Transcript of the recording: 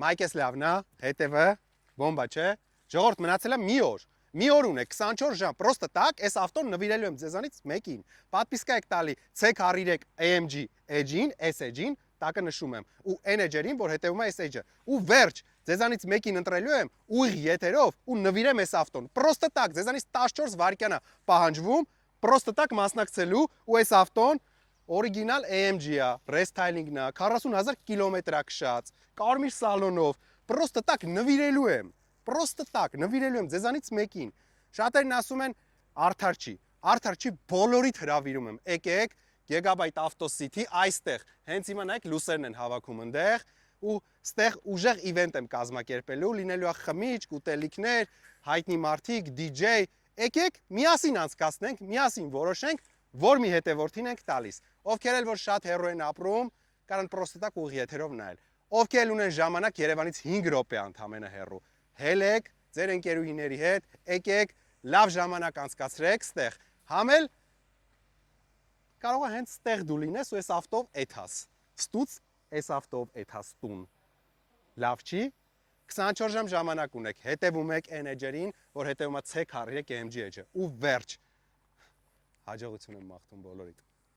Մայքես լավն է, հետևը, բոմբա չէ, ժողովուրդ մնացել է մի օր ունեք, 24 ժամ, պրոստը տակ, այս ավտոն նվիրելու եմ ձեզանից մեկին, պատպիսկա եք տալի C40 AMG Edge-ին, S-Edge-ին, տակը նշում եմ, ու N-Edge-ին, որ հետևում է այս Edge-ը, ու վերջ, ձեզանից մեկին ընտրելու եմ, ուղիղ եթերով, ու նվիրեմ այս ավտոն, պրոստը տակ, ձեզանից 14 վայրկյան է պահանջվում, պրոստը տակ մասնակցելու, ու այս ավտոն օրիգինալ AMG-ա, ռեսթայլինգն է, 40,000 կիլոմետր է քշած, կարմիր սալոնով, պրոստը տակ նվիրելու եմ, ձեզանից մեկին։ Շատերն ասում են արդար չի, բոլորիդ հրավիրում եմ, եկեք Gigabyte Auto City այստեղ, հենց հիմա նայեք լուսերն են հավաքում ընդեղ, ու ստեղ ուժեղ իվենտ եմ կազմակերպելու, լինելու է խմիչք, ուտելիքներ, հայտնի մարդիկ, DJ, եկեք միասին անցկացնենք, միասին որոշենք, որ մի հետևորդին ենք տալիս։ Ովքեր էլ որ շատ հեռու են ապրում, կարան պրոստը տակ ուղիղ եթերով նայել։ Ովքեր էլ ունեն ժամանակ Երևանից 5 րոպե ընդամենը հեռու, հելեք ձեր ընկերուհիների հետ, եկեք լավ ժամանակ անցկացրեք ստեղ, համել կարող է հենց ստեղ դու լինես ու այս ավտով էթաս, ստուց այս ավտով էթաս տուն, լավ չի, 24 ժամ ժամանակ ունեք, հետևում եք N-Edge-երին, որ հետևում է C40 AMG Edge-ը, ու վերջ, հաջողություն եմ մաղթում բոլորիդ։